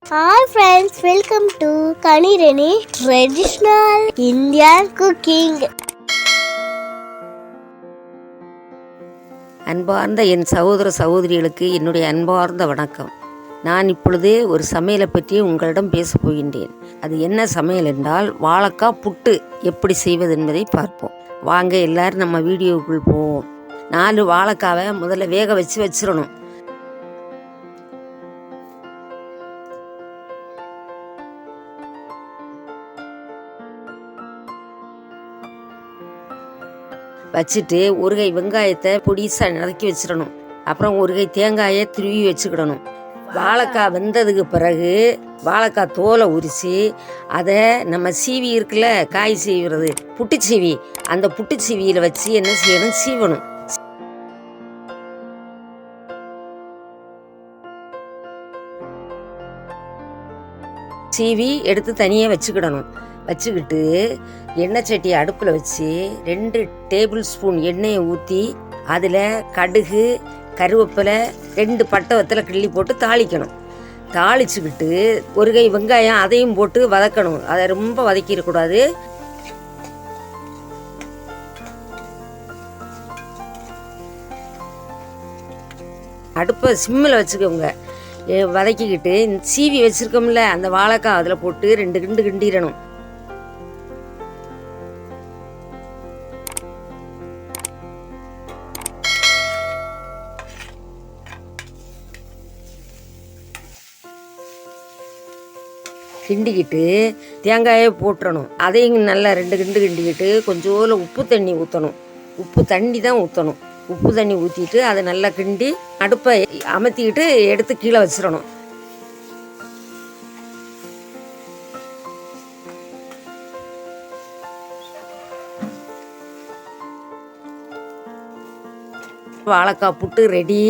Hi friends, welcome to Kanirani Traditional Indian Cooking. அன்பார்ந்த என் சகோதர சகோதரிகளுக்கு என்னுடைய அன்பார்ந்த வணக்கம். நான் இப்பொழுது ஒரு சமையலை பற்றி உங்களிடம் பேசப் போகின்றேன். அது என்ன சமையல் என்றால் வாழைக்காய் புட்டு எப்படி செய்வது என்பதை பார்ப்போம். வாங்க எல்லாரும் நம்ம வீடியோக்குள் போவோம். 4 வாழைக்காவை முதல்ல வேக வச்சிடணும். வச்சுட்டு ஒரு கை வெங்காயத்தை பொடிசாக நறுக்கி வச்சிடணும். அப்புறம் ஒரு கை தேங்காயை துருவி வச்சுக்கிடணும். வாழைக்காய் வெந்ததுக்கு பிறகு வாழைக்காய் தோலை உரித்து அதை நம்ம சீவி இருக்குல்ல, காய் சீவுறது புட்டு சீவி, அந்த புட்டு சீவியில் வச்சு என்ன செய்யணும், சீவணும். சீவி எடுத்து தனியாக வச்சுக்கிடணும். வச்சுக்கிட்டு எண்ணெய் சட்டியை அடுப்பில் வச்சு 2 டேபிள் ஸ்பூன் எண்ணெயை ஊற்றி அதில் கடுகு, கருவேப்பிலை, 2 பட்டை வத்தலை கிள்ளி போட்டு தாளிக்கணும். தாளிச்சுக்கிட்டு ஒரு கை வெங்காயம் அதையும் போட்டு வதக்கணும். அதை ரொம்ப வதக்கிடக்கூடாது. அடுப்பை சிம்மில் வச்சுக்கோங்க. வதக்கிக்கிட்டு சீவி வச்சுருக்கோம்ல அந்த வாழைக்காய் அதில் போட்டு 2 கிண்டு கிண்டிடணும். கிண்டிக்கிட்டு தேங்காயை போட்டுறணும். அதையும் நல்லா 2 கிண்டு கிண்டிக்கிட்டு கொஞ்சோல உப்பு தண்ணி ஊற்றணும். உப்பு தண்ணி தான் ஊற்றணும். உப்பு தண்ணி ஊற்றிட்டு அதை நல்லா கிண்டி அடுப்பை அமர்த்திக்கிட்டு எடுத்து கீழே வச்சிடணும். வாழைக்காய் புட்டு ரெடி.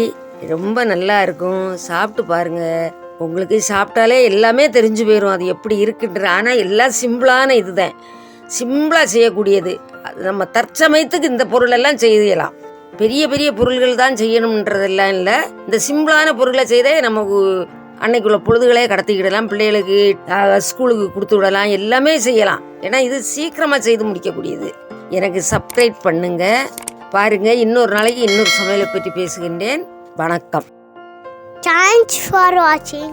ரொம்ப நல்லா இருக்கும். சாப்பிட்டு பாருங்கள். உங்களுக்கு சாப்பிட்டாலே எல்லாமே தெரிஞ்சு போயிடும் அது எப்படி இருக்குன்ற. ஆனால் எல்லாம் சிம்பிளான இதுதான், சிம்பிளாக செய்யக்கூடியது. அது நம்ம தற்சமயத்துக்கு இந்த பொருளெல்லாம் செய்யலாம். பெரிய பெரிய பொருள்கள் தான் செய்யணுன்றதெல்லாம் இல்லை. இந்த சிம்பிளான பொருளை செய்தே நமக்கு அன்னைக்குள்ள பொழுதுகளே கடத்திக்கிடலாம். பிள்ளைகளுக்கு ஸ்கூலுக்கு கொடுத்து விடலாம், எல்லாமே செய்யலாம். ஏன்னா இது சீக்கிரமாக செய்து முடிக்கக்கூடியது. எனக்கு சப்ஸ்கிரைப் பண்ணுங்க, பாருங்க. இன்னொரு நாளைக்கு இன்னொரு சமையலை பற்றி பேசுகின்றேன். வணக்கம். Thanks for watching.